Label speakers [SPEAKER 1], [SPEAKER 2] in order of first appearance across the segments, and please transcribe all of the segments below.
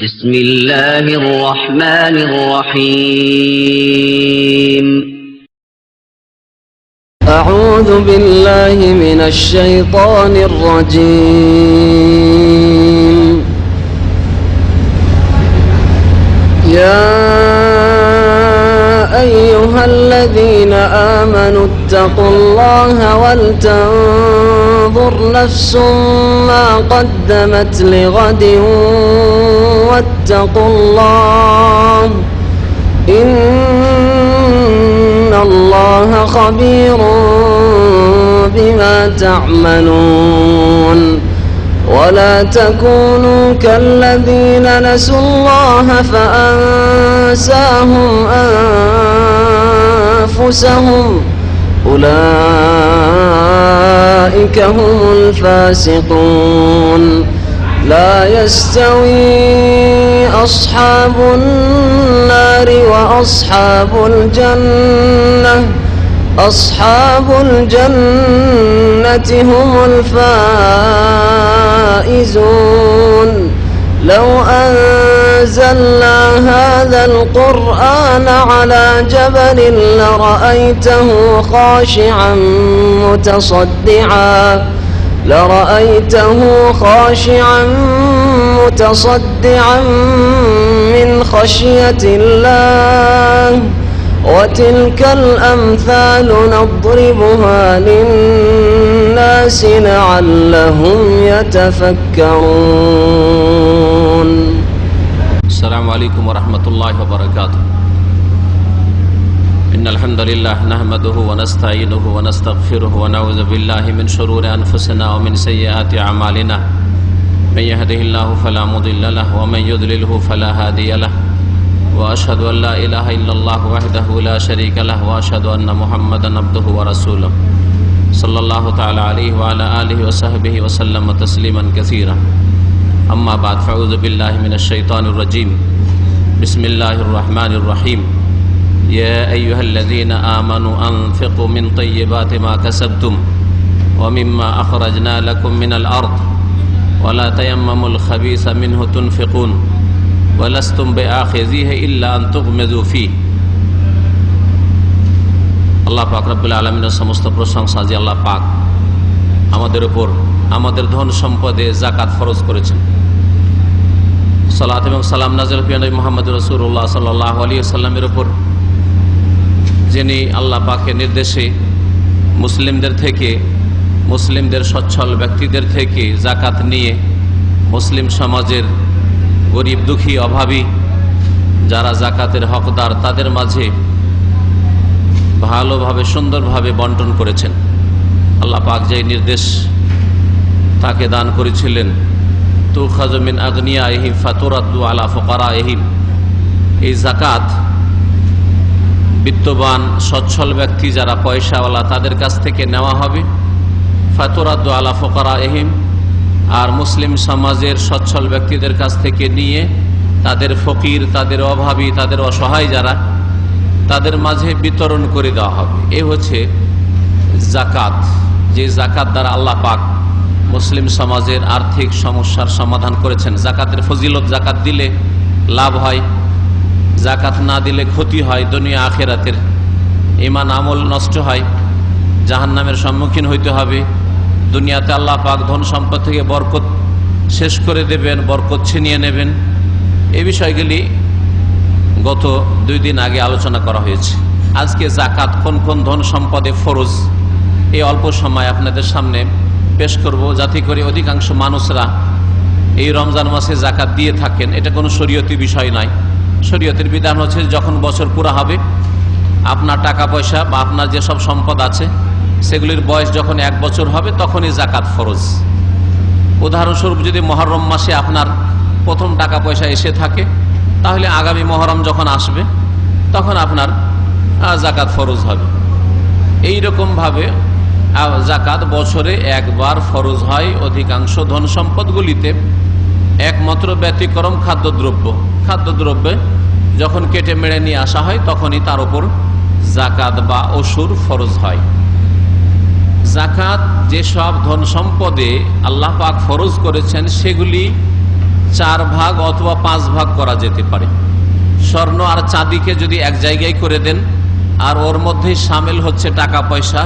[SPEAKER 1] بسم الله الرحمن الرحيم
[SPEAKER 2] أعوذ بالله من الشيطان الرجيم يا أيها الذين آمنوا اتقوا الله ولتنظر نفس ما قدمت لغد واتقوا الله إن الله خبير بما تعملون ولا تكونوا كالذين نسوا الله فأنساهم أنفسهم أولئك هم الفاسقون لا يستوي أصحاب النار وأصحاب الجنة أصحاب الجنة هم الفائزون لو أنزلنا هذا القرآن على جبل لرأيته خاشعا متصدعا من خشية الله وتلك الأمثال نضربها للناس لعلهم يتفكرون.
[SPEAKER 3] السلام عليكم ورحمة الله وبركاته. إن الحمد لله نحمده ونستعينه ونستغفره ونعوذ بالله من شرور أنفسنا ومن سيئات أعمالنا من يهده الله فلا مضل له ومن يضلله فلا هادي له وأشهد أن لا إله إلا الله وحده لا شريك له وأشهد أن محمدا عبده ورسوله صلى الله تعالى عليه وعلى آله وصحبه وسلم تسليما كثيرا أما بعد فأعوذ بالله من الشيطان الرجيم بسم الله الرحمن الرحيم يا أيها الذين آمنوا أنفقوا من طيبات ما كسبتم ومما أخرجنا لكم من الأرض ولا تيمموا الخبيث منه تنفقون ওয়ালাস্তুম বিআখিযিহি ইল্লা আন তুগমিযু ফি। আল্লাহ পাক রব্বুল আলামিনের সমস্ত প্রশংসা যে আল্লাহ পাক আমাদের উপর আমাদের ধন সম্পদে যাকাত ফরজ করেছেন। সালাত এবং সালাম নাযিল নবী মুহাম্মদ রাসূলুল্লাহ সাল্লাল্লাহু আলাইহি ওয়াসাল্লামের উপর, যিনি আল্লাহ পাকের নির্দেশে মুসলিমদের সচ্ছল ব্যক্তিদের থেকে যাকাত নিয়ে মুসলিম সমাজের গরিব দুঃখী অভাবী যারা যাকাতের হকদার তাদের মাঝে ভালোভাবে সুন্দরভাবে বন্টন করেছেন। আল্লাহ পাক যে নির্দেশ তাকে দান করেছিলেন, তুখাযু মিন আগনিয়াইহিম ফাতুরাদ্দু আলা ফুকারাইহিম, এই যাকাত বিত্তবান সচ্ছল ব্যক্তি যারা পয়সাওয়ালা তাদের কাছ থেকে নেওয়া হবে, ফাতুরাদ্দু আলা ফুকারাইহিম, আর মুসলিম সমাজের সচ্ছল ব্যক্তিদের কাছ থেকে নিয়ে তাদের ফকির, তাদের অভাবী, তাদের অসহায় যারা তাদের মাঝে বিতরণ করে দেওয়া হবে। এই হচ্ছে যাকাত, যে যাকাত দ্বারা আল্লাহ পাক মুসলিম সমাজের আর্থিক সমস্যার সমাধান করেছেন। যাকাতের ফজিলত, যাকাত দিলে লাভ হয়, যাকাত না দিলে ক্ষতি হয়, দুনিয়া আখিরাতের ঈমান আমল নষ্ট হয়, জাহান্নামের সম্মুখীন হইতে হবে। দুনিয়াতে আল্লাহ পাক ধন সম্পদ থেকে বরকত শেষ করে দেবেন, বরকত ছিনিয়ে নেবেন। এই বিষয়গুলি গত 2 দিন আগে আলোচনা করা হয়েছে। আজকে যাকাত কোন কোন ধন সম্পদে ফরজ, এই অল্প সময় আপনাদের সামনে পেশ করব, যাতে করে অধিকাংশ মানুষরা এই রমজান মাসে যাকাত দিয়ে থাকেন। এটা কোনো শরীয়তি বিষয় নয়। শরীয়তের বিধান হচ্ছে যখন বছর পুরা হবে, আপনার টাকা পয়সা বা আপনার যেসব সম্পদ আছে সেগুলির বয়স যখন 1 বছর হবে তখনই যাকাত ফরজ। উদাহরণস্বরূপ, যদি মুহররম মাসে আপনার প্রথম টাকা পয়সা এসে থাকে, তাহলে আগামী মুহররম যখন আসবে তখন আপনার যাকাত ফরজ হবে। এইরকমভাবে যাকাত বছরে একবার ফরজ হয় অধিকাংশ ধন সম্পদগুলিতে। একমাত্র ব্যতিক্রম খাদ্যদ্রব্যে যখন কেটে মেরে নিয়ে আসা হয় তখনই তার উপর যাকাত বা অসুর ফরজ হয়। যাকাত যেসব ধন সম্পদে আল্লাহ পাক ফরজ করেছেন সেগুলি 4 ভাগ অথবা 5 ভাগ করা যেতে পারে। স্বর্ণ আর চাঁদিকে যদি এক জায়গায় করে দেন, আর ওর মধ্যেই সামিল হচ্ছে টাকা পয়সা,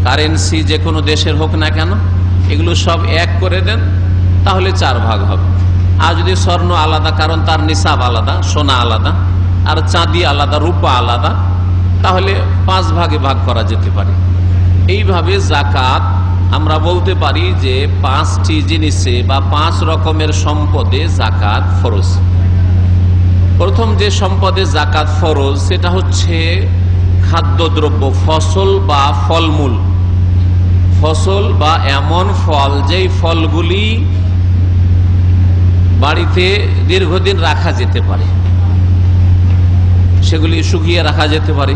[SPEAKER 3] কারেন্সি যে কোনো দেশের হোক না কেন, এগুলো সব এক করে দেন, তাহলে 4 ভাগ হবে। আর যদি স্বর্ণ আলাদা, কারণ তার নিসাব আলাদা, সোনা আলাদা, আর চাঁদি আলাদা, রূপা আলাদা, তাহলে 5 ভাগে ভাগ করা যেতে পারে। এইভাবে জাকাত আমরা বলতে পারি যে 5টি জিনিসে বা 5 রকমের সম্পদে জাকাত ফরজ। প্রথম যে সম্পদে জাকাত ফরজ সেটা হচ্ছে খাদ্যদ্রব্য, ফসল বা ফলমূল। ফসল বা এমন ফল যেই ফলগুলি বাড়িতে দীর্ঘদিন রাখা যেতে পারে, সেগুলি শুকিয়ে রাখা যেতে পারে।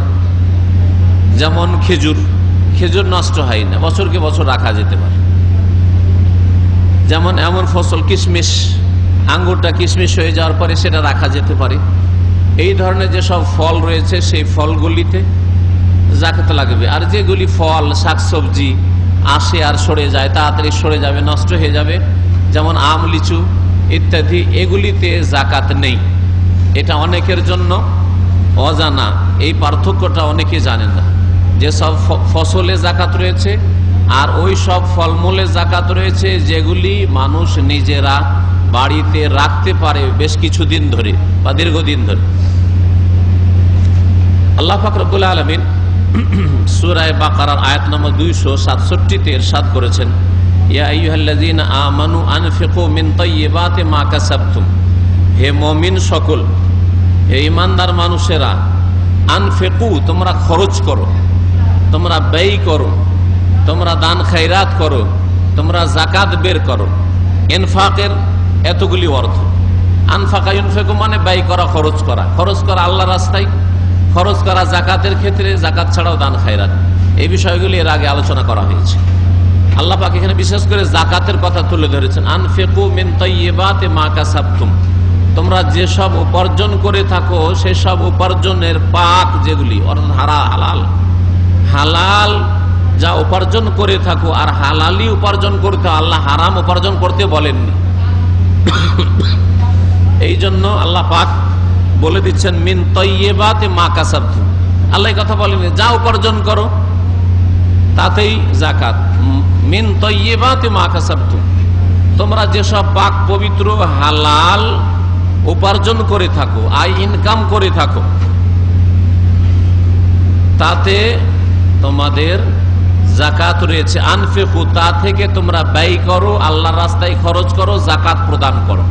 [SPEAKER 3] যেমন খেজুর, খেজুর নষ্ট হয় না, বছরকে বছর রাখা যেতে পারে। যেমন এমন ফসল কিশমিশ, আঙ্গুরটা কিশমিশ হয়ে যাওয়ার পরে সেটা রাখা যেতে পারে। এই ধরনের যেসব ফল রয়েছে সেই ফলগুলিতে জাকাত লাগবে। আর যেগুলি ফল, শাকসবজি আসে আর সরে যায়, তাড়াতাড়ি সরে যাবে, নষ্ট হয়ে যাবে, যেমন আম, লিচু ইত্যাদি, এগুলিতে জাকাত নেই। এটা অনেকের জন্য অজানা, এই পার্থক্যটা অনেকে জানেন না। যেসব ফসলে জাকাত রয়েছে আর ওই সব ফলমূলে জাকাত রয়েছে যেগুলি মানুষ নিজেরা বাড়িতে রাখতে পারে বেশ কিছুদিন ধরে বা দীর্ঘদিন ধরে। আল্লাহ পাক রব্বুল আলামিন সূরা বাকারার আয়াত নম্বর 267-তে ইরশাদ করেছেন, ইয়া আইয়ুহাল্লাযীনা আমানু আনফিকু মিন তাইয়্যিবাতি মা কাসাবতুম। হে মুমিন সকল, হে ঈমানদার মানুষেরা, আনফিকু তোমরা খরচ করো, তোমরা ব্যয় করো, তোমরা দান খায়রাত করো, তোমরা যাকাত বের করো। ইনফাকের এতগুলি অর্থ। আনফাকা ইউনফিকু মানে ব্যয় করা, খরচ করা। খরচ করা আল্লাহর রাস্তায়, খরচ করা জাকাতের ক্ষেত্রে, জাকাত ছাড়াও দান খায়রাত, এই বিষয়গুলি এর আগে আলোচনা করা হয়েছে। আল্লাহ পাক এখানে বিশেষ করে জাকাতের কথা তুলে ধরেছেন। আনফিকু মিন তাইয়্যিবাতি মা কাসাবতুম, তোমরা যেসব উপার্জন করে থাকো সেসব উপার্জনের পাক যেগুলি, অর্থাৎ হালাল, হালাল যা উপার্জন করে থাকো, আর হালালি উপার্জন করতে, আল্লাহ হারাম উপার্জন করতে বলেননি। এই জন্য আল্লাহ পাক বলে দিচ্ছেন মিন তাইয়্যিবাতি মা কাসাবতুম। আল্লাহ কথা বলেননি যা উপার্জন করো তাতেই জাকাত। মিন তাইয়্যিবাতি মা কাসাবতুম, তোমরা যেসব পাক পবিত্র হালাল উপার্জন করে থাকো, আয় ইনকাম করে থাকো, তাতে তোমাদের জাকাত রয়েছে। আনফিকু, তা থেকে তোমরা ব্যয় করো, আল্লাহর রাস্তায় খরচ করো, জাকাত প্রদান করো।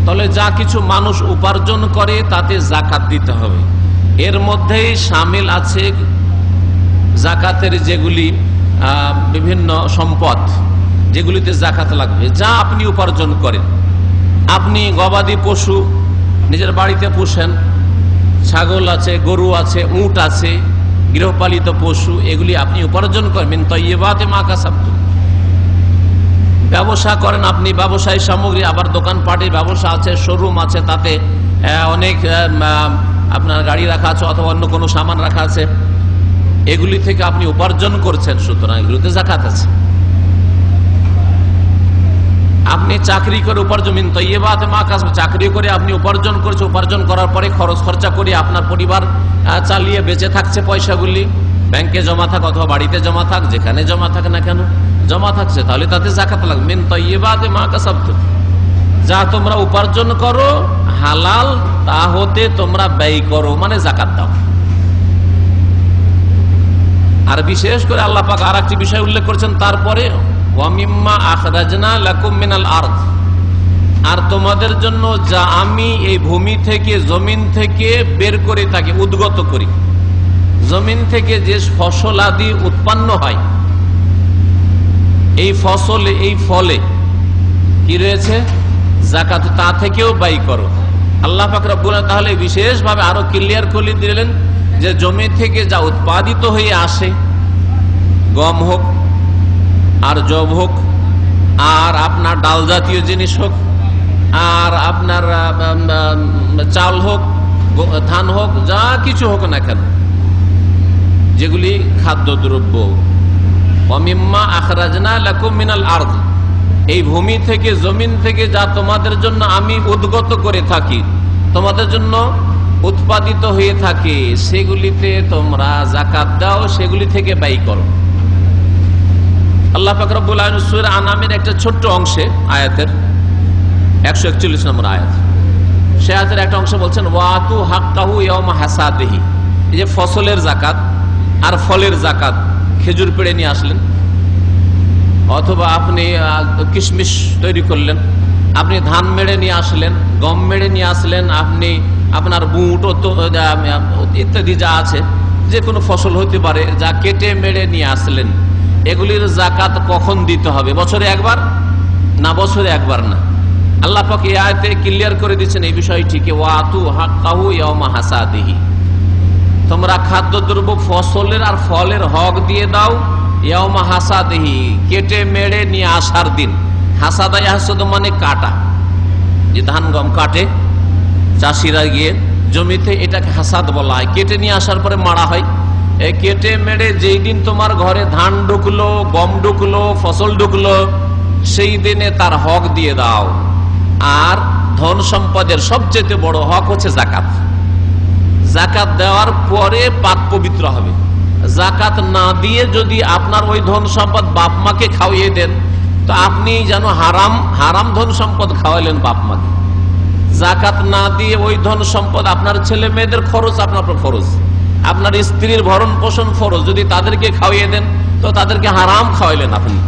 [SPEAKER 3] তাহলে যা কিছু মানুষ উপার্জন করে তাতে জাকাত দিতে হবে। এর মধ্যেই শামিল আছে জাকাতের যেগুলি বিভিন্ন সম্পদ, যেগুলিতে জাকাত লাগবে। যা আপনি উপার্জন করেন, আপনি গবাদি পশু নিজের বাড়িতে পোষেন, ছাগল আছে, গরু আছে, উট আছে, গৃহপালিত পশু, এগুলি আপনি উপার্জন করেন। মিন তাইয়্যিবাতি মা কাসাবতুম। ব্যবসা করেন আপনি, ব্যবসায়ী সামগ্রী, আবার দোকানপাটের ব্যবসা আছে, শোরুম আছে, তাতে অনেক আপনার গাড়ি রাখা আছে অথবা অন্য কোনো সামান রাখা আছে, এগুলি থেকে আপনি উপার্জন করছেন, সুতরাং এগুলিতে জাকাত আছে। আপনি চাকরি করে উপার্জন, মিন তাইয়্যিবাতি মা কাসাব, চাকরি করে আপনি উপার্জন করছেন, উপার্জন করার পরে খরচ খরচা করে আপনার পরিবার চালিয়ে বেঁচে থাকছে, পয়সাগুলি ব্যাংকে জমা থাক অথবা বাড়িতে জমা থাক, যেখানে জমা থাক না কেন জমা থাকছে, তাহলে তাতে জাকাত লাগবে। মিন তাইয়্যিবাতি মা কাসাবতুম, যা তোমরা উপার্জন করো হালাল, তা হতে তোমরা ব্যয় করো, মানে জাকাত দাও। আর বিশেষ করে আল্লাহ পাক আর একটি বিষয় উল্লেখ করেছেন তারপরে, ওয়া মিম্মা আখরাজনা লাকুম মিনাল আরদ, আর তোমাদের জন্য যা আমি এই ভূমি থেকে, জমিন থেকে বের করে থাকি, উদ্গত করি। জমিন থেকে যে ফসল আদি উৎপন্ন হয়, এই ফসলে, এই ফলে কি রয়েছে? জাকাত, তা থেকেও ব্যয় করো। আল্লাহ পাক রব্বুল আলামিন তাহলে বিশেষভাবে আরো ক্লিয়ার করে দিলেন যে জমি থেকে যা উৎপাদিত হয়ে আসে, গম হোক আর জব হোক আর আপনার ডাল জাতীয় জিনিস হোক আর আপনার চাল হোক, ধান হোক, যা কিছু হোক না কেন, যেগুলি খাদ্যদ্রব্য, ওয়া মিম্মা আখরাজনা লাকুম মিনাল আরদ, এই ভূমি থেকে, জমিন থেকে যা তোমাদের জন্য আমি উদ্গত করে থাকি, তোমাদের জন্য উৎপাদিত হয়ে থাকে, সেগুলিতে তোমরা যাকাত দাও, সেগুলি থেকে ব্যয় করো। আল্লাহ পাক রব্বুল আলামিন সূরা আনামের একটা ছোট্ট অংশে, আয়াতের 141 নম্বর আয়াত, সে আয়াতের একটা অংশ বলছেন ওয়াতু হাক্কাহু ইয়াওমা হাসাদিহি। এই যে ফসলের যাকাত আর ফলের যাকাত, খেজুর পেড়ে নিয়ে আসলেন, অথবা আপনি কিশমিশ তৈরি করলেন, আপনি ধান মেড়ে নিয়ে আসলেন, গম মেড়ে নিয়ে আসলেন, আপনি আপনার বুট ইত্যাদি যা আছে, যে কোনো ফসল হতে পারে, যা কেটে মেড়ে নিয়ে আসলেন, এগুলির যাকাত কখন দিতে হবে? বছরে একবার না, বছরে একবার না। আল্লাহ পাক এই আয়াতে ক্লিয়ার করে দিচ্ছেন এই বিষয়টিকে, ওয়াতু হাক্কাহু ইয়াওমা হাসাদিহি, তোমরা খাদ্যদ্রব্য ফসলের আর ফলের হক দিয়ে দাও ইয়াওমা হাসাদিহি, কেটে মেড়ে নিয়ে আসার দিন। হাসাদা ইয়াহসাদ মানে কাটা, যে ধান গম কাটে চাষিরা গিয়ে জমিতে, এটাকে হাসাদ বলা হয়। কেটে নিয়ে আসার পরে মাড়া হয়। এই কেটে মেড়ে যেই দিন তোমার ঘরে ধান ঢুকলো, গম ঢুকলো, ফসল ঢুকলো, সেই দিনে তার হক দিয়ে দাও। আর ধন সম্পদের সবচেয়ে বড় হক হচ্ছে যাকাত। যাকাত দেওয়ার পরে পাক পবিত্র হবে। যাকাত না দিয়ে যদি আপনার ওই ধন সম্পদ বাপ মাকে খাওয়িয়ে দেন, তো আপনি যেন হারাম ধন সম্পদ খাওয়াইলেন বাপ মাকে। যাকাত না দিয়ে ওই ধন সম্পদ, আপনার ছেলে মেয়েদের খরচ আপনার ফরজ, আপনার স্ত্রীর ভরণ পোষণ ফরজ, যদি তাদেরকে খাওয়িয়ে দেন তো তাদেরকে হারাম খাওয়াইলেন আপনি।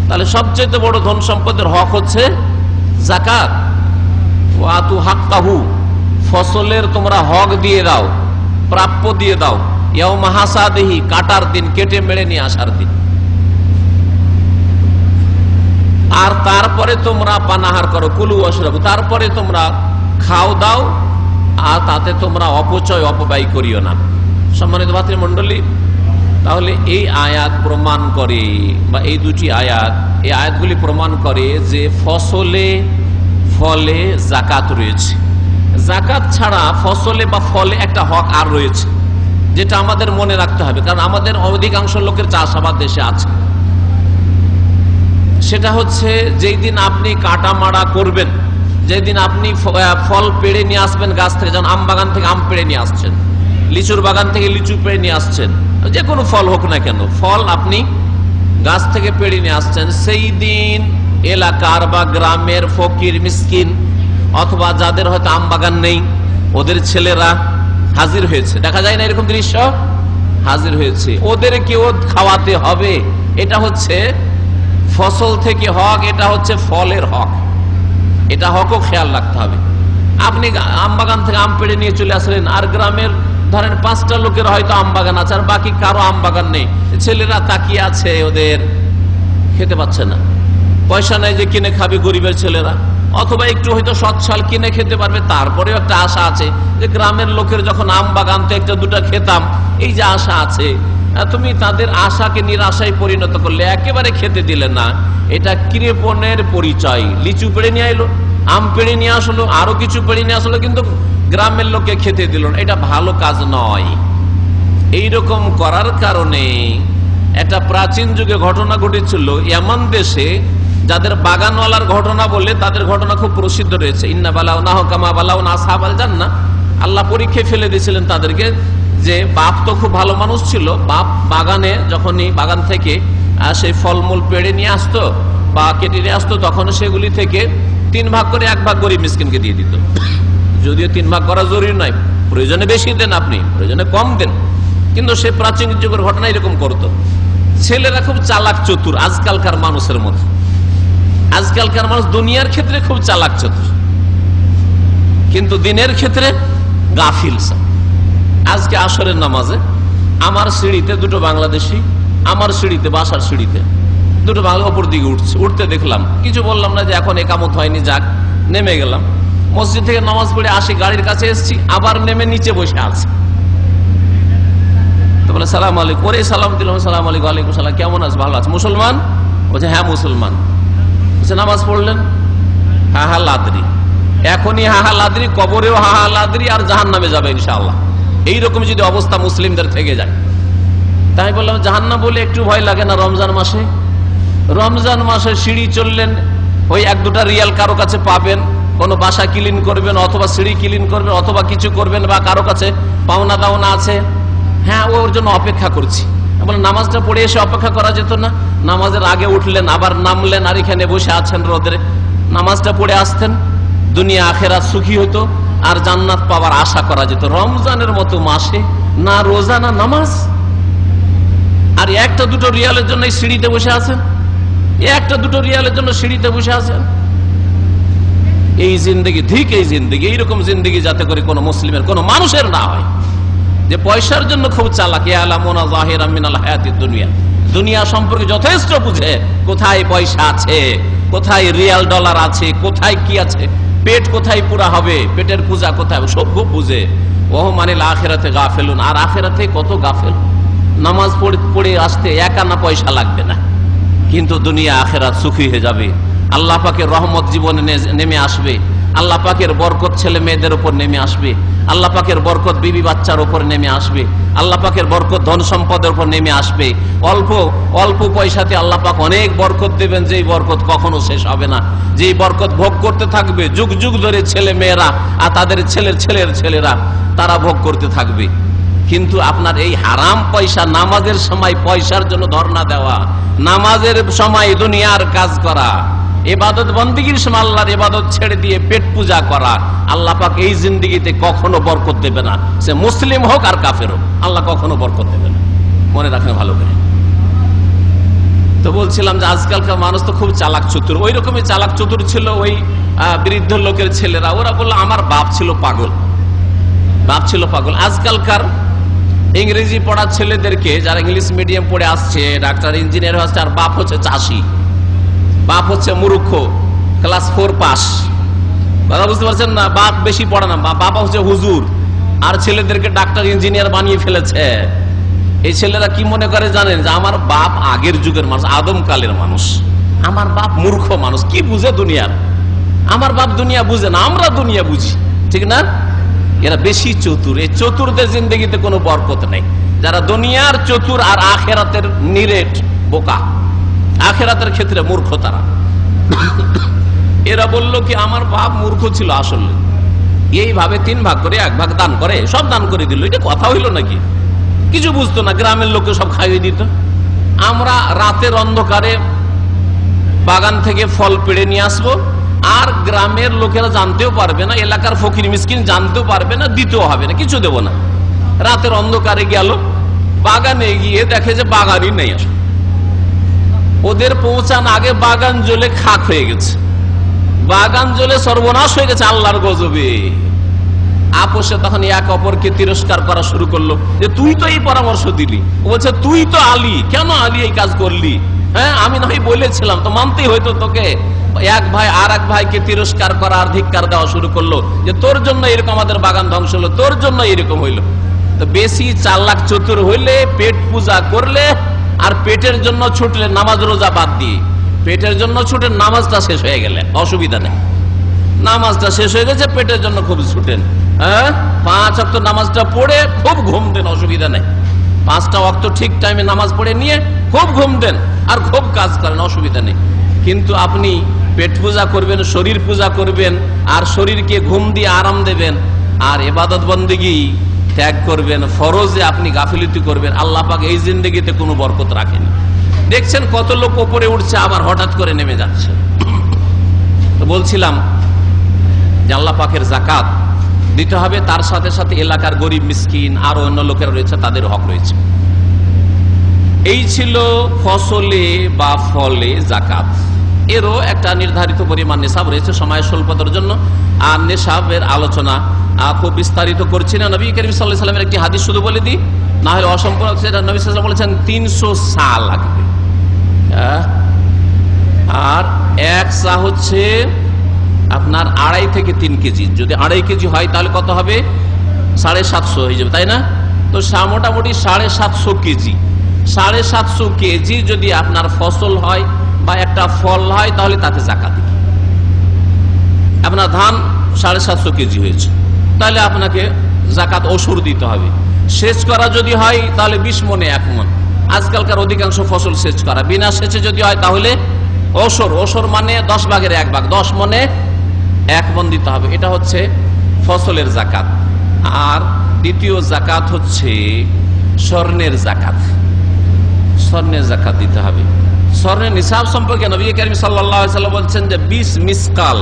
[SPEAKER 3] তাহলে সবচেয়ে বড় ধন সম্পদের হক হচ্ছে যাকাত। ওয়াতু হাক্কাহু, ফসলের তোমরা হক দিয়ে দাও, প্রাপ্য দিয়ে দাও, ইয়াওমা হাসাদিহি, কাটার দিন, কেটে মেড়ে নিয়ে আসার দিন। আর তারপরে তোমরা পানাহার করো, কুলু ওয়াশরাবু, তারপরে তোমরা খাও দাও, আর তাতে তোমরা অপব্যয় করিও না। সম্মানিত ভাতৃমণ্ডলী, তাহলে এই আয়াত প্রমাণ করে, বা এই দুটি আয়াত, এই আয়াতগুলি প্রমাণ করে যে ফসলে ফলে যাকাত রয়েছে। যাকাত ছাড়া ফসলে বা ফলে একটা হক আর রয়েছে, যেটা আমাদের মনে রাখতে হবে, কারণ আমাদের অধিকাংশ লোকের চাষাবাদ দেশে আছে। সেটা হচ্ছে যেই দিন আপনি কাটা মাড়া করবেন, যেদিন আপনি ফল পেড়ে নিয়ে আসবেন গাছ থেকে, যেমন আম বাগান থেকে আম পেড়ে নিয়ে আসছেন, লিচুর বাগান থেকে লিচু পেড়ে নিয়ে আসছেন, যে কোনো ফল হোক না কেন, ফল আপনি গাছ থেকে পেড়ে নিয়ে আসছেন, সেই দিন এলাকার বা গ্রামের ফকির মিসকিন, অথবা যাদের হয়তো আম বাগান নেই, ওদের ছেলেরা হাজির হয়েছে। দেখা যায় না এরকম দৃশ্য? হাজির হয়েছে, ওদেরকেও খাওয়াতে হবে। এটা হচ্ছে ফসল থেকে হক, এটা হচ্ছে ফলের হক, এটা হকও খেয়াল রাখতে হবে। আপনি আম বাগান থেকে আম পেড়ে নিয়ে চলে আসলেন, আর গ্রামের ধরেন 5টা লোকের হয়তো আম বাগান আছে, আর বাকি কারো আম বাগান নেই, ছেলেরা তাকিয়ে আছে, ওদের খেতে পাচ্ছে না, পয়সা নাই যে কিনে খাবে গরিবের ছেলেরা, অথবা একটু হয়তো সচ্ছল কিনে খেতে পারবে, তারপরেও একটা আশা আছে যে গ্রামের লোকের যখন আম বাগান তো একটা দুটা খেতাম, এই যে আশা আছে, তুমি তাদের আশাকে নিরাশায় পরিণত করলে, একেবারে খেতে দিলে না, এটা কৃপণের পরিচয়। লিচু পেড়ে নিয়ে এলো, আম পেড়ে নিয়ে আসলো, আরো কিছু পেড়ে নিয়ে আসলো, কিন্তু গ্রামের লোককে খেতে দিল না, এটা ভালো কাজ নয়। এইরকম করার কারণে একটা প্রাচীন যুগে ঘটনা ঘটেছিল ইয়ামান দেশে, যাদের বাগানওয়ালার ঘটনা বলে তাদের ঘটনা খুব প্রসিদ্ধ রয়েছে। ইন্না বালাউনাহু কামা বালাউনা আসহাবাল জান্নাহ, আল্লাহ পরীক্ষায় ফেলে দিয়েছিলেন তাদেরকে, যে বাপ তো খুব ভালো মানুষ ছিল, বাপ বাগানে যখনই বাগান থেকে সেই ফলমূল পেড়ে নিয়ে আসতো বা কেটে নিয়ে আসতো, তখন সেগুলি থেকে 3 ভাগ করে 1 ভাগ গরিব মিসকিনকে দিয়ে দিত। যদিও 3 ভাগ করা জরুরি নয়, প্রয়োজনে বেশি দেন, আপনি প্রয়োজনে কম দেন, কিন্তু সে প্রাচীন যুগের ঘটনা এরকম করতো। ছেলেরা খুব চালাক চতুর, আজকালকার মানুষের মতো। আজকালকার মানুষ দুনিয়ার ক্ষেত্রে খুব চালাক চতুর, কিন্তু দিনের ক্ষেত্রে গাফিল। আজকে আসরের নামাজে আমার সিঁড়িতে 2টো বাংলাদেশি, আমার সিঁড়িতে, বাসার সিঁড়িতে 2টো বাংলা ওপর দিকে উঠতে দেখলাম। কিছু বললাম না, যে এখন একামত হয়নি, যাক, নেমে গেলাম। মসজিদ থেকে নামাজ পড়ে আসি, গাড়ির কাছে এসেছি, আবার নেমে নিচে বসে আছে। তো বলে সালাম আলাইকুম, ওরে সালাম দিলাম, সালাম আলাইকুম, ওয়ালাইকুম সালাম, কেমন আছে? ভালো আছে। মুসলমান? বলছে হ্যাঁ মুসলমান। বলছে নামাজ পড়লেন? হাহা লাদরি। এখনই হাহা লাদরি, কবরেও হাহা লাদরি, আর জাহান্নামে যাবে ইনশাআল্লাহ। এইরকম যদি অবস্থা মুসলিমদের থেকে যায়, তাই বললাম জাহান্নাম বলে একটু ভয় লাগে না? রমজান মাসে, রমজান মাসে সিঁড়ি চললেন, ওই 1-2টা রিয়াল কারো কাছে পাবেন, কোনো বাসা ক্লিন করবেন অথবা সিঁড়ি ক্লিন করবেন অথবা কিছু করবেন, বা কারো কাছে পাওনা দাওনা আছে, হ্যাঁ ওর জন্য অপেক্ষা করছি। বলে নামাজটা পড়ে এসে অপেক্ষা করা যেত না? নামাজের আগে উঠলেন, আবার নামলেন, আর এখানে বসে আছেন রোদে, নামাজটা পড়ে আসতেন, দুনিয়া আখেরাত সুখী হতো, আর জান্নাত পাওয়ার আশা করা যেত। রমজানের মতো মাসে না রোজা না নামাজ, আর 1-2 রিয়ালের জন্য সিঁড়িতে বসে আছেন, 1-2 রিয়ালের জন্য সিঁড়িতে বসে আছেন। এই জিন্দগি ঠিক, এই জিন্দগি, এইরকম জিন্দগি যাতে করে কোনো মুসলিমের, কোনো মানুষের না হয় যে পয়সার জন্য খুব চালাক। ইয়ালামুনা যাহিরাম মিনাল হায়াতিদ দুনিয়া, দুনিয়া সম্পর্কে যথেষ্ট বুঝে, কোথায় পয়সা আছে, কোথায় রিয়াল ডলার আছে, কোথায় কি আছে, পেট কোথায় পুরা হবে, পেটের পূজা কোথায়, সব খুব বুঝে। ওহ মানিল আখিরাতে গাফেলুন, আর আখিরাতে কত গাফেল। নামাজ পড়ে আসতে 1 আনা পয়সা লাগবে না, কিন্তু দুনিয়া আখিরাত সুখী হয়ে যাবে। আল্লাহ পাকের রহমত জীবনে নেমে আসবে, আল্লাহ পাকের বরকত ছেলে মেয়েদের উপর নেমে আসবে, আল্লাহ পাকের বরকত বিবি বাচ্চার উপর নেমে আসবে, আল্লাহ পাকের বরকত ধন সম্পদের উপর নেমে আসবে। অল্প অল্প পয়সাতে আল্লাহ পাক অনেক বরকত দেবেন, যেই বরকত কখনো শেষ হবে না, যেই বরকত ভোগ করতে থাকবে যুগ যুগ ধরে ছেলে মেয়েরা আর তাদের ছেলের ছেলের ছেলেরা, তারা ভোগ করতে থাকবে। কিন্তু আপনার এই হারাম পয়সা, নামাজের সময় পয়সার জন্য ধর্ণা দেওয়া, নামাজের সময় দুনিয়ার কাজ করা, ইবাদত বন্দেগীর সময় আল্লাহর ইবাদত ছেড়ে দিয়ে পেট পূজা করা, আল্লাহ পাক এই জিন্দেগিতে কখনো বরকত দেবে না। সে মুসলিম হোক আর কাফের হোক, আল্লাহ কখনো বরকত দেবে না, মনে রাখেন ভালো করে। তো বলছিলাম যে আজকালকার মানুষ তো খুব চালাক চতুর, ওই রকমই চালাক চতুর ছিল ওই বৃদ্ধ লোকের ছেলেরা। ওরা বললো আমার বাপ ছিল পাগল, বাপ ছিল পাগল। আজকালকার ইংরেজি পড়া ছেলেদেরকে, যারা ইংলিশ মিডিয়াম পড়ে আসছে, ডাক্তার ইঞ্জিনিয়ার হচ্ছে, আর বাপ হচ্ছে চাষি, বাপ হচ্ছে মূর্খ, ক্লাস 4 পাস, কথা বুঝতে পারছেন না? বাপ বেশি পড়ে না, বাবা হচ্ছে হুজুর, আর ছেলেদেরকে ডাক্তার ইঞ্জিনিয়ার বানিয়ে ফেলেছে। এই ছেলেরা কি মনে করে জানেন? যে আমার বাপ আগের যুগের মানুষ, আদম কালের মানুষ, আমার বাপ মূর্খ মানুষ, কি বুঝে দুনিয়ার, আমার বাপ দুনিয়া বুঝে না, আমরা দুনিয়া বুঝি, ঠিক না? এরা বেশি চতুর। এই চতুরদের জিন্দেগিতে কোনো বরকত নেই। যারা দুনিয়ার চতুর আর আখেরাতের নিরেট বোকা, আখেরাতের ক্ষেত্রে মূর্খ তারা। এরা বলল কি আমার বাপ মূর্খ ছিল আসলে, এইভাবে 3 ভাগ করে 1 ভাগ দান করে, সব দান করে দিল। এটা কথা হইল নাকি? কিছু বুঝতো না, গ্রামের লোককে সব খাইয়ে দিত। আমরা রাতের অন্ধকারে বাগান থেকে ফল পেড়ে নিয়ে আসবো, আর গ্রামের লোকেরা জানতেও পারবে না, এলাকার ফকির মিসকিন জানতেও পারবে না, দিতেও হবে না, কিছু দেব না। রাতের অন্ধকারে গেল, বাগানে গিয়ে দেখে যে বাগানই নেই। আসলে ওদের পৌঁছান আগে বাগান জ্বলে খাক হয়ে গেছে, বাগান জ্বলে সর্বনাশ হয়ে গেছে আল্লাহর গজবে। আপোষে তখন এক অপরকে তিরস্কার করা শুরু করলো, যে তুই তো এই পরামর্শ দিলি। ও বলছে তুই তো আলী, কেন আলী এই কাজ করলি? হ্যাঁ আমি না হয় বলেছিলাম, তো মানতেই হয়তো তোকে। এক ভাই আর এক ভাইকে তিরস্কার করা আর ধিক্কার দেওয়া শুরু করলো, যে তোর জন্য এরকম আমাদের বাগান ধ্বংস হলো, তোর জন্য এরকম হইলো। তো বেশি চালাক চতুর হইলে, পেট পূজা করলে আর পেটের জন্য ছুটলে, নামাজ রোজা বাদ দিয়ে পেটের জন্য ছুটেন, নামাজটা শেষ হয়ে গেলে অসুবিধা নেই। নামাজটা শেষ হয়ে গেছে, পেটের জন্য খুব ছুটেন, হ্যাঁ 5 ওয়াক্ত নামাজটা পড়ে খুব ঘুম দেন, অসুবিধা নেই। 5টা ওয়াক্ত ঠিক টাইমে নামাজ পড়ে নিয়ে খুব ঘুম দেন আর খুব কাজ করেন, অসুবিধা নেই। কিন্তু আপনি পেট পূজা করবেন, শরীর পূজা করবেন, আর শরীরকে ঘুম দিয়ে আরাম দেবেন, আর ইবাদত বন্দেগী ত্যাগ করবেন, ফরজে আপনি গাফিলতি করবেন, আল্লাহ পাক এই জিন্দেগিতে কোনো বরকত রাখেনি। দেখছেন কত লোক উপরে উঠছে, আবার হঠাৎ করে নেমে যাচ্ছে। তো বলছিলাম যে আল্লাহ পাকের যাকাত দিতে হবে, তার সাথে সাথে এলাকার গরিব মিসকিন আর অন্য লোকেরা রয়েছে, তাদের হক রয়েছে। এই ছিল ফসলে বা ফলে যাকাত। এরও একটা নির্ধারিত পরিমাণ নেশাব রয়েছে, সময় স্বল্পতার জন্য আর নেশাবের আলোচনা খুব বিস্তারিত করছি না। নবী করিম সাল্লাল্লাহু আলাইহি ওয়াসাল্লামের একটি হাদিস শুধু বলে দিই, না হলে অসম্পূর্ণ। নবী সাল্লাল্লাহু আলাইহি ওয়াসাল্লাম বলেছেন 300 সা লাগবে, আর 1 সা হচ্ছে আপনার 2.5 থেকে 3 কেজি। যদি 2.5 কেজি হয় তাহলে কত হবে? 750 হয়ে যাবে, তাই না? তো মোটামুটি 750 কেজি। 750 কেজি যদি আপনার ফসল হয় বা একটা ফল হয়, তাহলে তাতে যাকাত দিবে। আপনার ধান 750 কেজি হয়েছে, তাহলে আপনাকে যাকাত ওশর দিতে হবে। সেচ করা যদি হয় তাহলে 20 মণে 1 মণ। আজকালকার অধিকাংশ ফসল সেচ করা, বিনা সেচে যদি হয় তাহলে ওসর, ওসর মানে 10 ভাগের 1 ভাগ, 10 মনে 1 মণ দিতে হবে। এটা হচ্ছে ফসলের জাকাত। আর দ্বিতীয় জাকাত হচ্ছে স্বর্ণের জাকাত। স্বর্ণের জাকাত দিতে হবে। স্বর্ণের নিসাব সম্পর্কে নবী করিম সাল্লাল্লাহু আলাইহি ওয়াসাল্লাম বলছেন যে 20 মিসকাল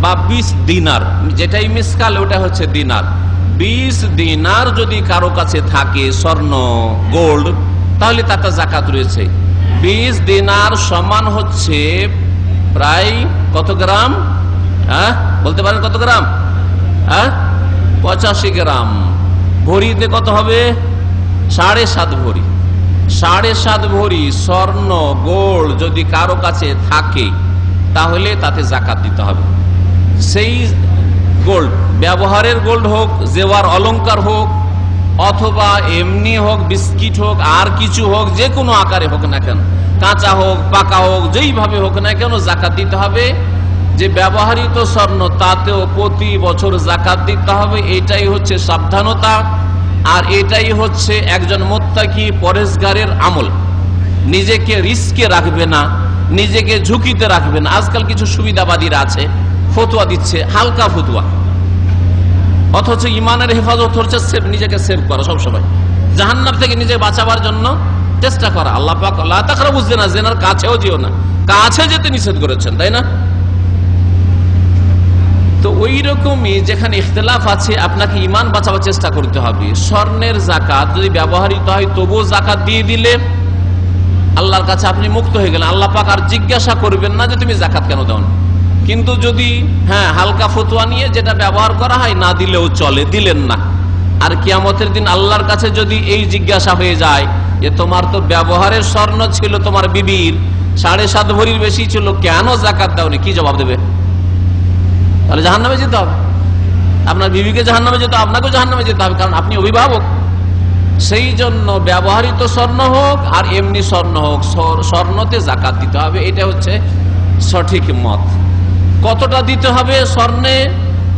[SPEAKER 3] বা 20 দিনার, যেটাই মিসকাল ওটা হচ্ছে দিনার। 20 দিনার যদি কারো কাছে থাকে স্বর্ণ গোল্ড, তাহলে তাতে জাকাত রয়েছে। 20 দিনার সমান হচ্ছে প্রায় কত গ্রাম? বলতে পারেন কত গ্রাম? 85 গ্রাম। ভরিতে কত হবে? 7.5 ভরি। 7.5 ভরি স্বর্ণ গোল্ড যদি কারো কাছে থাকে তাহলে তাতে জাকাত দিতে হবে। সেই গোল্ড ব্যবহারের গোল্ড হোক, জেওয়ার অলংকার হোক, অথবা এমনি হোক, বিস্কিট হোক, আর কিছু হোক, যে কোনো আকারে হোক না কেন, কাঁচা হোক পাকা হোক, যেইভাবে হোক না কেন জাকাত দিতে হবে। যে ব্যবহৃত স্বর্ণ তাতেও প্রতি বছর জাকাত দিতে হবে। এটাই হচ্ছে সাবধানতা, আর এটাই হচ্ছে একজন মুত্তাকি পরেজগারের আমল। নিজেকে রিস্কে রাখবে না, নিজেকে ঝুঁকিতে রাখবে না। আজকাল কিছু সুবিধাবাদীরা আছে, ফতোয়া দিচ্ছে, হালকা ফতোয়া, অথচ ইমানের হেফাজত হচ্ছে নিজেকে সেভ করা, সবসময় জাহান্নাম থেকে নিজে বাঁচাবার জন্য চেষ্টা করা। আল্লাহ পাক লা তাকরাবু যিনা, জিনার কাছেও যেও না, কাছে যেতে নিষেধ করেছেন, তাই না? তো ওই রকমই যেখানে ইখতিলাফ আছে, আপনাকে ইমান বাঁচাবার চেষ্টা করতে হবে। স্বর্ণের জাকাত যদি ব্যবহৃত হয় তবুও জাকাত দিয়ে দিলে আল্লাহর কাছে আপনি মুক্ত হয়ে গেলেন। আল্লাহ পাক আর জিজ্ঞাসা করবেন না যে তুমি জাকাত কেন দাও না। কিন্তু যদি হালকা ফতোয়া নিয়ে যেটা ব্যবহার করা হয়, না দিলেও চলে, দিলেন না, আর কিয়ামতের দিন আল্লাহর কাছে যদি এই জিজ্ঞাসা হয়ে যায় যে তোমার তো ব্যবহারের স্বর্ণ ছিল তোমার বিবির 7.5 ভরির বেশি ছিল, কেন জাকাত দাওনি, কি জবাব দেবে? তাহলে জাহান্নামে যেতে হবে। আপনার বিবিকে জাহান্নামে যেতে হবে, আপনাকেও জাহান্নামে যেতে হবে, কারণ আপনি অভিভাবক। সেই জন্য ব্যবহৃত স্বর্ণ হোক আর এমনি স্বর্ণ হোক, স্বর্ণতে জাকাত দিতে হবে। এটা হচ্ছে সঠিক মত। কতটা দিতে হবে স্বর্ণে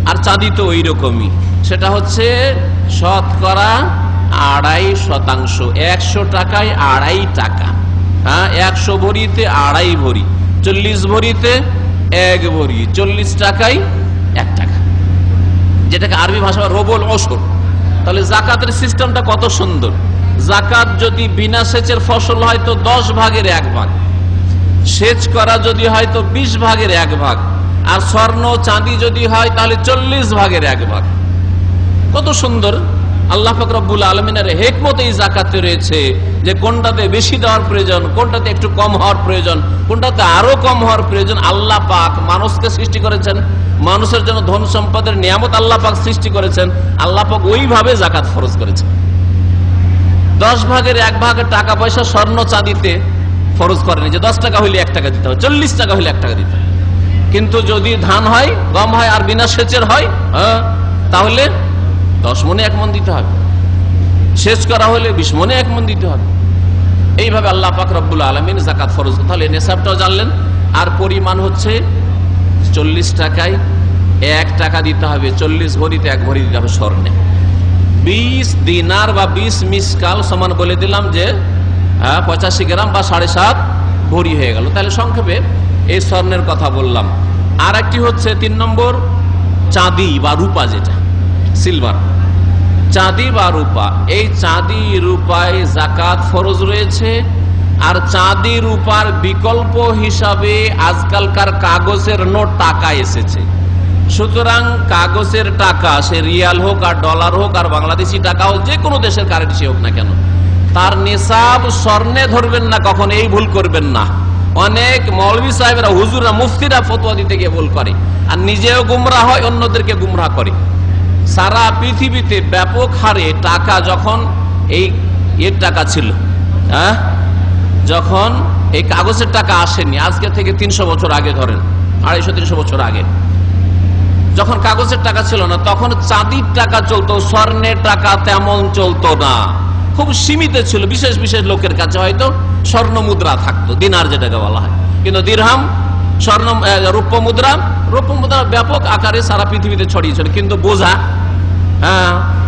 [SPEAKER 3] আর চাঁদিতে ওই রকমই, সেটা হচ্ছে শতকরা 2.5%। 100 টাকায় 2.5 টাকা। 100 ভরিতে 2.5 ভরি, 40 ভরিতে 1 ভরি, 40 টাকায় 1 টাকা, যেটাকে আরবি ভাষা রবুল ওশর। তাহলে জাকাতের সিস্টেমটা কত সুন্দর। জাকাত যদি বিনা সেচের ফসল হয় তো 10 ভাগের 1 ভাগ, সেচ করা যদি হয় তো 20 ভাগের 1 ভাগ, আর স্বর্ণ চাঁদি যদি হয় তাহলে 40 ভাগের 1 ভাগ। কত সুন্দর। আল্লাহ পাক রব্বুল আলামিনের হিকমত এই জাকাতে রয়েছে যে কোনটাতে বেশি দেওয়ার প্রয়োজন, কোনটাতে একটু কম হওয়ার প্রয়োজন, কোনটাতে আরো কম হওয়ার প্রয়োজন। আল্লাহ পাক মানুষকে সৃষ্টি করেছেন, মানুষের জন্য ধন সম্পদের নিয়ামত আল্লাহ পাক সৃষ্টি করেছেন, আল্লাহ পাক ওইভাবে জাকাত ফরজ করেছেন। 10 ভাগের 1 ভাগের টাকা পয়সা স্বর্ণ চাঁদিতে ফরজ করেনি যে 10 টাকা হইলে 1 টাকা দিতে হবে, 40 টাকা হইলে 1 টাকা দিতে হবে। কিন্তু যদি ধান হয়, গম হয়, আর বিনা সেচের হয়, তাহলে 10 মণে 1 মণ দিতে হবে। সেচ করা হলে 20 মণে 1 মণ দিতে হবে। এইভাবে আল্লাহ পাক রব্বুল আলামিন জাকাত ফরজ। তাহলে নেশাবটাও জানলেন। আর পরিমাণ হচ্ছে 40 টাকায় 1 টাকা দিতে হবে, 40 ভরিতে 1 ভরি দিতে হবে স্বর্ণে। 20 দিনার বা 20 মিসকাল সমান বলে দিলাম যে 85 গ্রাম বা 7.5 ভরি হয়ে গেল। তাহলে সংক্ষেপে এই স্বর্ণের কথা বললাম। আর একটি হচ্ছে 3 নম্বর চাঁদি বা রূপা, যেটা সিলভার, চাঁদি বা রূপা। এই চাঁদি রূপায় জাকাত ফরজ রয়েছে। আর চাঁদি রূপার বিকল্প হিসাবে আজকালকার কাগজের নোট, টাকা এসেছে। সুতরাং কাগজের টাকা, সে রিয়াল হোক আর ডলার হোক আর বাংলাদেশি টাকা হোক, যে কোনো দেশের কারেন্সি হোক না কেন, তার নিসাব স্বর্ণে ধরবেন না, কখন এই ভুল করবেন না। অনেক মৌলভী সাহেবরা, হুজুররা, মুফতিরা ফতোয়া দিতে গিয়ে ভুল করে, আর নিজেও গুমরাহ হয়, অন্যদেরকে গুমরাহ করে। সারা পৃথিবীতে ব্যাপক হারে টাকা, যখন এই এর টাকা ছিল, যখন এই কাগজের টাকা আসেনি, আজকে থেকে 300 বছর আগে ধরেন, 250-300 বছর আগে, যখন কাগজের টাকা ছিল না, তখন চাঁদির টাকা চলতো, স্বর্ণের টাকা তেমন চলতো না, খুব সীমিত ছিল। বিশেষ বিশেষ লোকের কাছে হয়তো স্বর্ণ মুদ্রা থাকতো, দিনার যেটাকে বলা হয়। কিন্তু দিরহাম, স্বর্ণ, রৌপ্য মুদ্রা ব্যাপক আকারে সারা পৃথিবীতে ছড়িয়েছিল। কিন্তু বোঝা,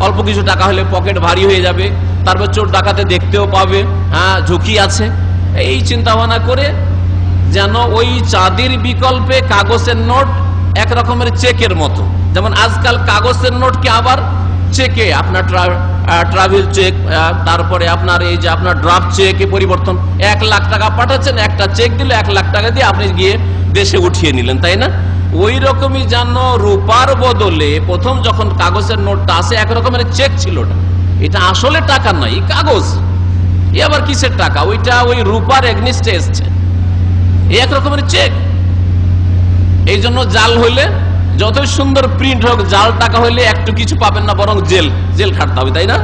[SPEAKER 3] অল্প কিছু টাকা হলে পকেট ভারী হয়ে যাবে, তারপর চোর ডাকাতে দেখতেও পাবে, ঝুঁকি আছে, এই চিন্তা ভাবনা করে যেন ওই চাঁদির বিকল্পে কাগজের নোট এক রকমের চেকের মতো। যেমন আজকাল কাগজের নোটকে আবার চেকে, আপনার ট্রাভেল চেক, তারপরে আপনার এই যে আপনার ড্রাফট চেকে পরিবর্তন। 1 লাখ টাকা পাঠাচ্ছেন, একটা চেক দিলে 1 লাখ টাকা দিয়ে আপনি গিয়ে দেশে উঠিয়ে নিলেন, তাই না? ওই রকমই যেন রূপার বদলে প্রথম যখন কাগজের নোটটা আসে এক রকমের চেক ছিল, এটা আসলে টাকা নয়, কাগজ। এ আবার কিসের টাকা? ওইটা ওই রূপার এগনিস্টে এসছে, এক রকমের চেক। এই জন্য জাল হইলে যত সুন্দর প্রিন্ট হোক, জাল টাকা হইলে একটু কিছু পাবেন না, বরং জেল খাটতে হবে, তাই না?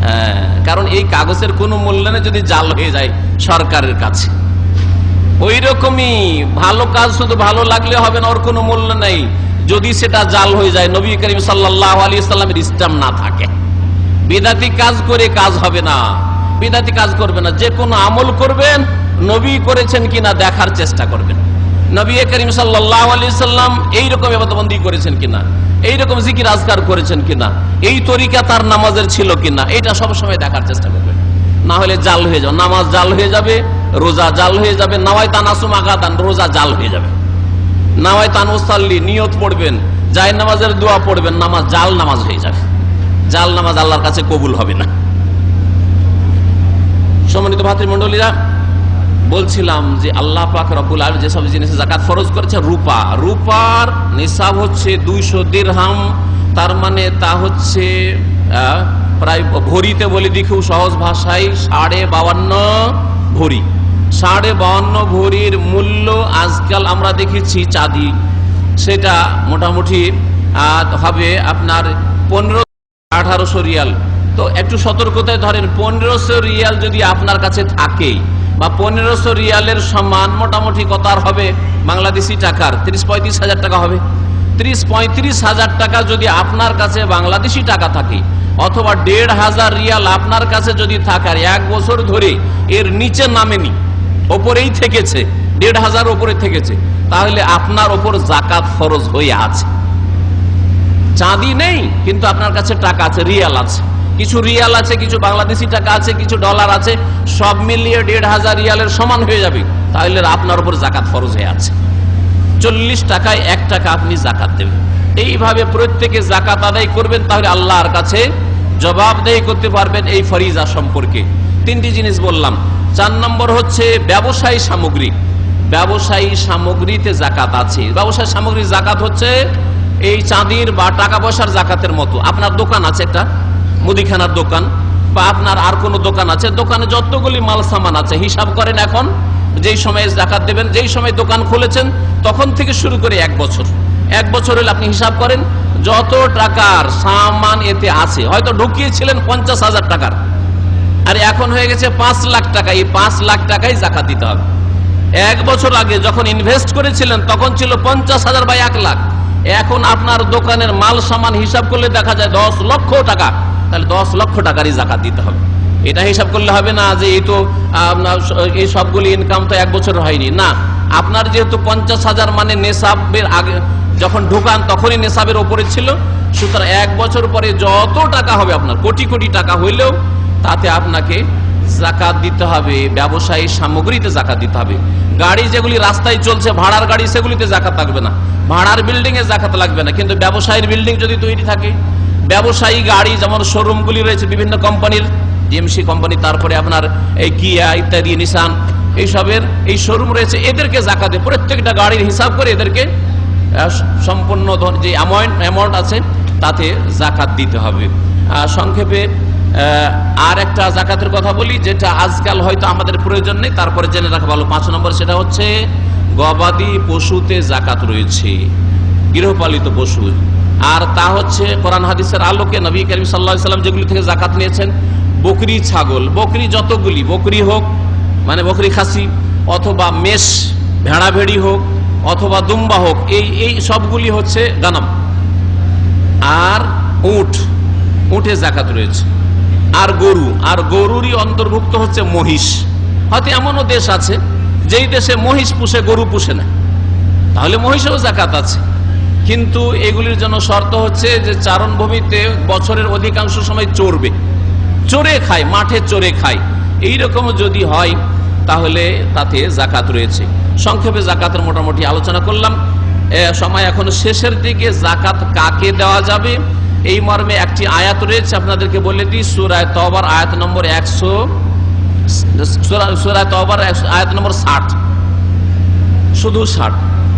[SPEAKER 3] হ্যাঁ, কারণ এই কাগজের কোনো মূল্য নেই যদি জাল হয়ে যায় সরকারের কাছে। ওই রকমই ভালো কাজ শুধু ভালো লাগলে হবে না, ওর কোনো মূল্য নেই যদি সেটা জাল হয়ে যায়, নবী করিম সাল্লাল্লাহু আলাইহি ওয়াসাল্লামের ইসলাম না থাকে। বিদাতি কাজ করে কাজ হবে না, বিদাতি কাজ করবে না। যে কোনো আমল করবেন নবী করেছেন কিনা দেখার চেষ্টা করবেন। নবী করিম সাল্লাল্লাহু আলাইহি ওয়াসাল্লাম এইরকম ইবাদতবন্দি করেছেন কিনা, এইরকম জিকির আজকার করেছেন কিনা, এই তরিকা তার নামাজের ছিল কিনা, এটা সবসময় দেখার চেষ্টা করবেন। না হলে জাল হয়ে যাবে, নামাজ জাল হয়ে যাবে, রোজা জাল হয়ে যাবে। নাওয়াই তানাসুম আগাদান, রোজা জাল হয়ে যাবে। নাওয়াই তানুসাল্লি, নিয়ত পড়বেন, জায়ের নামাজের দোয়া পড়বেন, নামাজ জাল নামাজ হয়ে যাবে। জাল নামাজ আল্লাহর কাছে কবুল হবে না। সম্মানিত ভাতৃমণ্ডলীরা, বলছিলাম যে আল্লাহ পাক রব্বুল আলামিন যেসব জিনিসে যাকাত ফরজ করেছে, রূপার নিসাব হচ্ছে 200 দিরহাম। তার মানে তা হচ্ছে প্রায় ভরিতে বলে দেখি সহজ ভাষায় 52.5 ভরি। 52.5 ভরির মূল্য আজকাল আমরা দেখেছি চাঁদি, সেটা মোটামুটি হবে আপনার 1500-1800 রিয়াল। তো একটু সতর্কতায় ধরেন, 1500 রিয়াল যদি আপনার কাছে থাকে, বা 1500 রিয়ালের সমান মোটামুটি কত আর হবে বাংলাদেশি টাকার 30-35 হাজার টাকা হবে। 30-35 হাজার টাকা যদি আপনার কাছে বাংলাদেশি টাকা থাকে, অথবা 1500 রিয়াল আপনার কাছে যদি থাকার 1 বছর ধরে এর নিচে নামেনি, ওপরেই থেকেছে, 1500 ওপরে থেকেছে, তাহলে আপনার ওপর যাকাত ফরজ হয়ে আছে। চাঁদি নেই কিন্তু আপনার কাছে টাকা আছে, রিয়াল আছে, কিছু রিয়াল আছে, কিছু বাংলাদেশি টাকা আছে, কিছু ডলার আছে, সব মিলিয়ে 1500 রিয়ালের সমান হয়ে যাবে, তাহলে আপনার উপর যাকাত ফরজ হয়ে আছে। 40 টাকায় 1 টাকা আপনি যাকাত দেবেন। এইভাবে প্রত্যেকে যাকাত আদায় করবেন, তাহলে আল্লাহর কাছে জবাবদেহি করতে পারবেন এই ফরিজা সম্পর্কে। 3টি জিনিস বললাম। 4 নম্বর হচ্ছে ব্যবসায়ী সামগ্রী। ব্যবসায়ী সামগ্রীতে যাকাত আছে। ব্যবসায়ী সামগ্রীর যাকাত হচ্ছে এই চাঁদির বা টাকা পয়সার যাকাতের মতো। আপনার দোকান আছে, একটা মুদিখানার দোকান, বা আপনার আর কোনো দোকান আছে, দোকানে যতগুলি মাল সামান আছে হিসাব করেন। এখন যেই সময়ে যাকাত দেবেন, যেই সময় দোকান খুলেছেন তখন থেকে শুরু করে 1 বছর, 1 বছর হলে আপনি হিসাব করেন যত টাকার সামান এতে আছে। হয়তো ঢুকিয়েছিলেন 50,000 টাকার, আর এখন হয়ে গেছে 5 লাখ টাকা। এই 5 লাখ টাকাই যাকাত দিতে হবে। 1 বছর আগে যখন ইনভেস্ট করেছিলেন তখন ছিল 50,000 বা 1 লাখ। এখন আপনার দোকানের মাল সামান হিসাব করলে দেখা যায় 10 লক্ষ টাকা, তাহলে 10 লক্ষ টাকারই যাকাত দিতে হবে। এটা হিসাব করলে হবে না যে এই তো এই সবগুলি ইনকাম তো 1 বছর হয়নি, না। আপনার যেহেতু 50,000 মানে নেশাবের আগে যখন ঢুকান তখনই নেশাবের ওপরে ছিল, সুতরাং 1 বছর পরে যত টাকা হবে, আপনার কোটি কোটি টাকা হইলেও তাতে আপনাকে যাকাত দিতে হবে। ব্যবসায়ী সামগ্রীতে যাকাত দিতে হবে। গাড়ি যেগুলি রাস্তায় চলছে, ভাড়ার গাড়ি, সেগুলিতে যাকাত লাগবে না। ভাড়ার বিল্ডিং এ যাকাত লাগবে না, কিন্তু ব্যবসায়ীর বিল্ডিং যদি তৈরি থাকে, ব্যবসায়ী গাড়ি যেমন শোরুমগুলি রয়েছে বিভিন্ন কোম্পানির, জিএমসি কোম্পানি, তারপরে আপনার এই কিয়া ইত্যাদি, নিসান, এইসবের এই শোরুম রয়েছে, এদেরকে যাকাত দিয়ে প্রত্যেকটা গাড়ির হিসাব করে এদেরকে সম্পূর্ণ যে অ্যামাউন্ট আছে তাতে যাকাত দিতে হবে। সংক্ষেপে আর একটা যাকাতের কথা বলি, যেটা আজকাল হয়তো আমাদের প্রয়োজন নেই, তারপরে জেনে রাখা ভালো। 5 নম্বর, সেটা হচ্ছে গবাদি পশুতে যাকাত রয়েছে, গৃহপালিত পশু। আর তা হচ্ছে কোরআন হাদিসের আলোকে নবী করিম সাল্লাল্লাহু আলাইহি ওয়াসাল্লাম যেগুলি থেকে যাকাত নিয়েছেন, বকরি, ছাগল, বকরি যতগুলি, বকরি হোক মানে বকরি খাসি, অথবা মেষ ভেড়া ভেড়ি হোক, অথবা দুম্বা হোক, এই সবগুলি হচ্ছে গানাম। আর উটে যাকাত রয়েছে। আর গরু, আর গরুরই অন্তর্ভুক্ত হচ্ছে মহিষ। হয়তো এমনও দেশ আছে যেই দেশে মহিষ পুষে, গরু পুষে না, তাহলে মহিষেও যাকাত আছে। কিন্তু এগুলির জন্য শর্ত হচ্ছে যে চারণভূমিতে বছরের অধিকাংশ সময় চড়বে, চড়ে খায়, মাঠে চড়ে খায়, এইরকম যদি হয় তাহলে তাতে যাকাত রয়েছে। সংক্ষেপে জাকাতের মোটামুটি আলোচনা করলাম। সময় এখন শেষের দিকে। জাকাত কাকে দেওয়া যাবে এই মর্মে একটি আয়াত রয়েছে, আপনাদেরকে বলে দিই। সূরা তওবার আয়াত নম্বর 60, শুধু 60।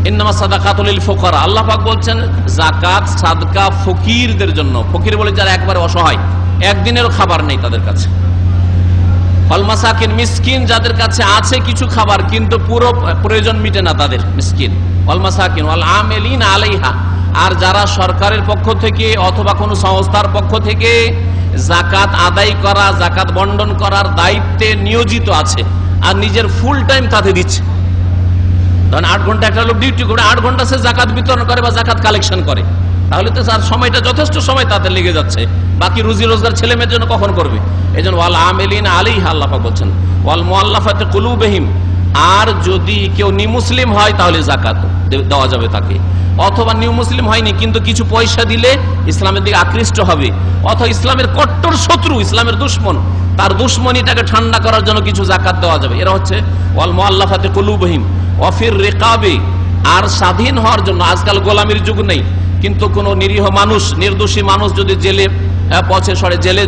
[SPEAKER 3] ইন্নামা সাদাকাতুল লিল ফুকারা, আল্লাহ পাক বলছেন যাকাত সাদকা ফকিরদের জন্য। ফকির বলে যারা একবারে অসহায়, একদিনেরও খাবার নেই তাদের কাছে। ওয়াল মাসাকিন, মিসকিন যাদের কাছে আছে কিছু খাবার কিন্তু পুরো প্রয়োজন মিটে না তাদের, মিসকিন। ওয়াল মাসাকিন ওয়াল আমিলিন আলাইহা, আর যারা সরকারের পক্ষ থেকে অথবা কোনো সংস্থার পক্ষ থেকে যাকাত আদায় করা, যাকাত বন্টন করার দায়িত্বে নিয়োজিত আছে আর নিজের ফুল টাইম তাতে দিচ্ছে। ধরেন 8 ঘন্টা একটা লোক ডিউটি করে, 8 ঘন্টা সে যাকাত বিতরণ করে বা যাকাত কালেকশন করে, তাহলে তো তার সময়টা যথেষ্ট সময় তাতে লেগে যাচ্ছে। বাকি রুজি রোজগার ছেলে মেয়ের জন্য কখন করবে? এই জন্য ওয়াল আমিলিন আলাইহা আল্লাহ পাক বলছেন ওয়াল মুআল্লাফাতি কুলুবিহিম, আর যদি কেউ নিউ মুসলিম হয় তাহলে যাকাত দেওয়া যাবে তাকে, অথবা নিউ মুসলিম হয়নি কিন্তু কিছু পয়সা দিলে ইসলামের দিকে আকৃষ্ট হবে, অথবা ইসলামের কট্টর শত্রু, ইসলামের দুশমন, তার দুশমনিটাকে ঠান্ডা করার জন্য কিছু যাকাত দেওয়া যাবে। এরা হচ্ছে ওয়াল মুআল্লাফাতি কুলুবিহিম ওয়া ফির রিকাবি, আর স্বাধীন হওয়ার জন্য। আজকাল গোলামির যুগ নেই, কিন্তু কোন নিরীহ মানুষ, নির্দোষী মানুষ যদি জেলে পচে সরে জেলে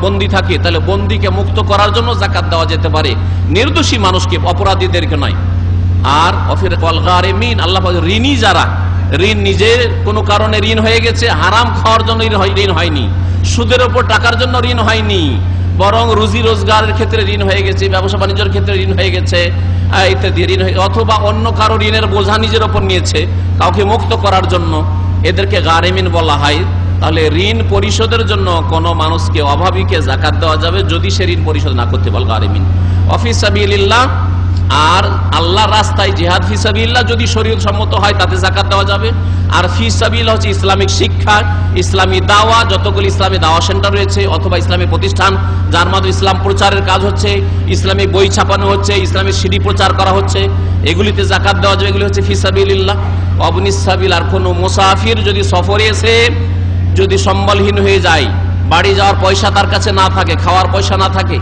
[SPEAKER 3] বন্দী থাকে, তাহলে বন্দীকে মুক্ত করার জন্য যাকাত দেওয়া যেতে পারে, নির্দোষী মানুষকে, অপরাধীদেরকে নয়। আর অফির ওয়াল গারিমিন, আল্লাহ পাক ঋণী যারা, ঋণ নিজের কোনো কারণে ঋণ হয়ে গেছে, হারাম খাওয়ার জন্য ঋণ হয়নি, সুদের উপর টাকার জন্য ঋণ হয়নি, বরং রুজি রোজগারের ক্ষেত্রে ঋণ হয়ে গেছে, ব্যবসা বাণিজ্যের ক্ষেত্রে ঋণ হয়ে গেছে ইত্যাদি ঋণ, অথবা অন্য কারো ঋণের বোঝা নিজের ওপর নিয়েছে কাউকে মুক্ত করার জন্য, এদেরকে গারিমিন বলা হয়। তাহলে ঋণ পরিশোধের জন্য কোন মানুষকে, অভাবীকে যাকাত দেওয়া যাবে যদি সে ঋণ পরিশোধ না করতে পারে। গারিমিন ফি সাবিলিল্লাহ, আর আল্লাহর রাস্তায় জিহাদ ফি সাবিলিল্লাহ যদি শরীয়ত সম্মত হয় তাতে যাকাত দেওয়া যাবে। আর ফি সাবিলিল্লাহ হচ্ছে ইসলামিক শিক্ষা, ইসলামী দাওয়া, যতগুলি ইসলামী দাওয়া সেন্টার রয়েছে অথবা ইসলামী প্রতিষ্ঠান যার মাধ্যমে ইসলাম প্রচারের কাজ হচ্ছে, ইসলামী বই ছাপানো হচ্ছে, ইসলামী সিডি প্রচার করা হচ্ছে, এগুলিতে যাকাত দেওয়া যাবে। এগুলি হচ্ছে ফি সাবিলিল্লাহ। অবনিস সাবিল, আর কোনো মুসাফির যদি সফরে এসে যদি সম্বলহীন হয়ে যায়, বাড়ি যাওয়ার পয়সা তার কাছে না থাকে, খাওয়ার পয়সা না থাকে,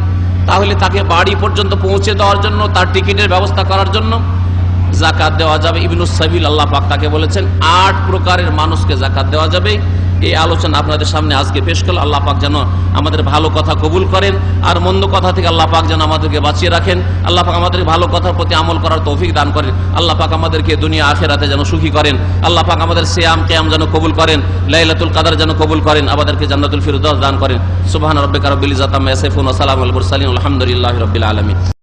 [SPEAKER 3] তাহলে তাকে বাড়ি পর্যন্ত পৌঁছে দেওয়ার জন্য, তার টিকিটের ব্যবস্থা করার জন্য যাকাত দেওয়া যাবে। ইবনুস সাবিল, আল্লাহ পাক তাকে বলেছেন 8 প্রকারের মানুষকে যাকাত দেওয়া যাবে। এই আলোচনা আপনাদের সামনে আজকে পেশ করল। আল্লাহ পাক যেন আমাদের ভালো কথা কবুল করেন, আর মন্দ কথা থেকে আল্লাহ পাক যেন আমাদেরকে বাঁচিয়ে রাখেন। আল্লাহ পাক আমাদের ভালো কথার প্রতি আমল করার তৌফিক দান করেন। আল্লাহ পাক আমাদেরকে দুনিয়া আখিরাতে যেন সুখী করেন। আল্লাহ পাক আমাদের সিয়াম কিয়াম যেন কবুল করেন, লাইলাতুল কদর যেন কবুল করেন, আমাদেরকে জান্নাতুল ফিরদাউস দান করেন। সুবহান রাব্বিকা রাব্বিল ইজ্জাতি আম্মা ইয়াসিফুন ওয়া সালামুল মুরসালিন, আলহামদুলিল্লাহি রাব্বিল আলামিন।